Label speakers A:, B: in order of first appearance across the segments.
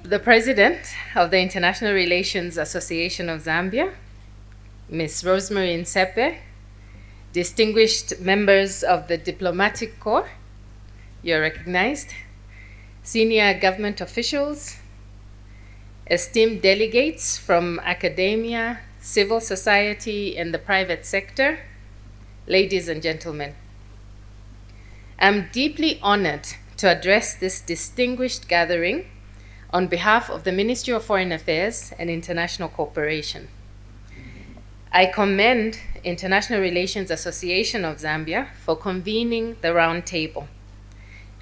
A: The President of the International Relations Association of Zambia, Ms. Rosemary Nsepe, distinguished members of the Diplomatic Corps, you're recognized, senior government officials, esteemed delegates from academia, civil society, and the private sector, ladies and gentlemen. I'm deeply honored to address this distinguished gathering on behalf of the Ministry of Foreign Affairs and International Cooperation. I commend International Relations Association of Zambia for convening the round table,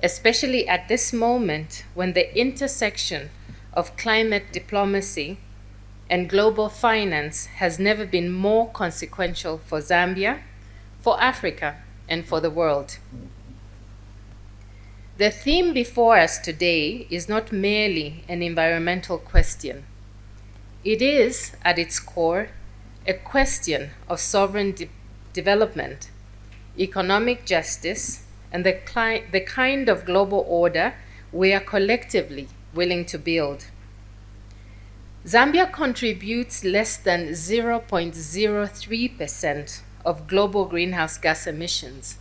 A: especially at this moment when the intersection of climate diplomacy and global finance has never been more consequential for Zambia, for Africa, and for the world. The theme before us today is not merely an environmental question. It is, at its core, a question of sovereign development, economic justice, and the kind of global order we are collectively willing to build. Zambia contributes less than 0.03% of global greenhouse gas emissions.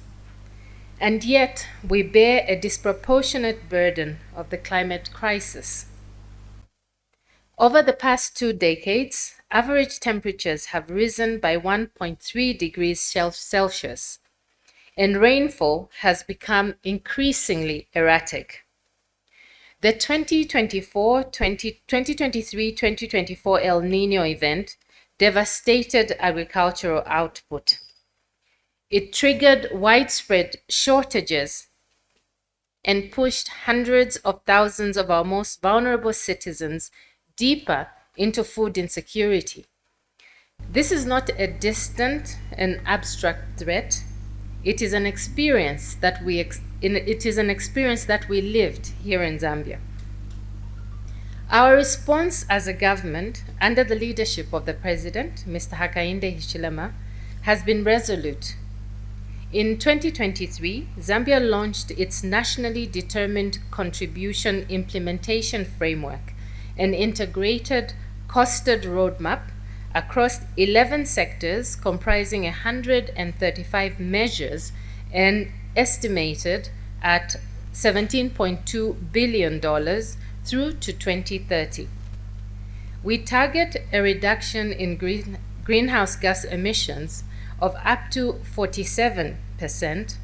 A: And yet, we bear a disproportionate burden of the climate crisis. Over the past 2 decades, average temperatures have risen by 1.3 degrees Celsius, and rainfall has become increasingly erratic. The 2023-2024 El Nino event devastated agricultural output. It triggered widespread shortages and pushed hundreds of thousands of our most vulnerable citizens deeper into food insecurity. This is not a distant and abstract threat. It is an experience that we lived here in Zambia. Our response as a government, under the leadership of the President, Mr. Hakainde Hichilema, has been resolute. In 2023, Zambia launched its nationally determined contribution implementation framework, an integrated, costed roadmap across 11 sectors comprising 135 measures and estimated at $17.2 billion through to 2030. We target a reduction in greenhouse gas emissions of up to 47%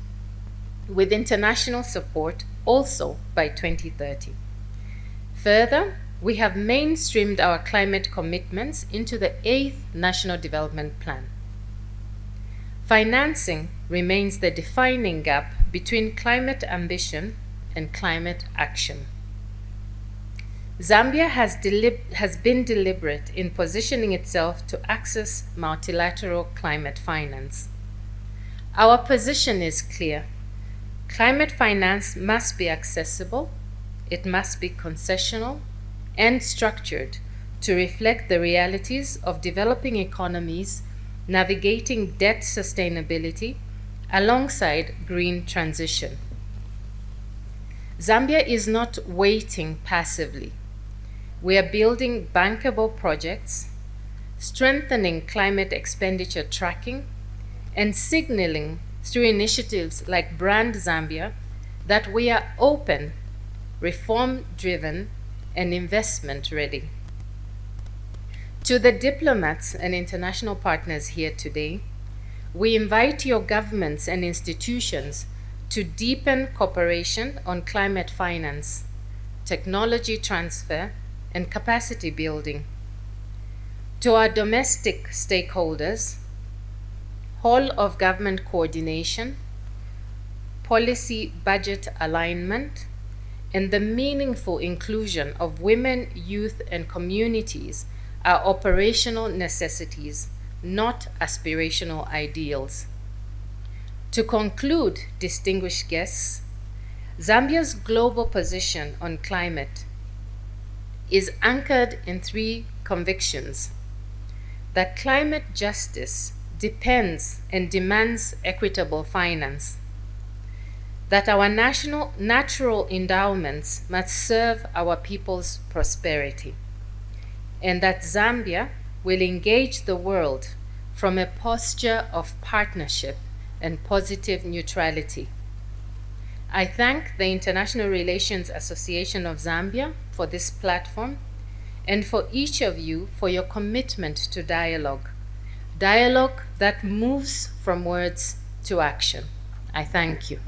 A: with international support also by 2030. Further, we have mainstreamed our climate commitments into the 8th National Development Plan. Financing remains the defining gap between climate ambition and climate action. Zambia has been deliberate in positioning itself to access multilateral climate finance. Our position is clear. Climate finance must be accessible, it must be concessional, and structured to reflect the realities of developing economies navigating debt sustainability alongside green transition. Zambia is not waiting passively. We are building bankable projects, strengthening climate expenditure tracking, and signaling through initiatives like Brand Zambia that we are open, reform-driven, and investment-ready. To the diplomats and international partners here today, we invite your governments and institutions to deepen cooperation on climate finance, technology transfer, and capacity building. To our domestic stakeholders, whole of government coordination, policy budget alignment, and the meaningful inclusion of women, youth, and communities are operational necessities, not aspirational ideals. To conclude, distinguished guests, Zambia's global position on climate is anchored in 3 convictions: that climate justice depends and demands equitable finance, that our natural endowments must serve our people's prosperity, and that Zambia will engage the world from a posture of partnership and positive neutrality. I thank the International Relations Association of Zambia for this platform, and for each of you for your commitment to dialogue that moves from words to action. I thank you.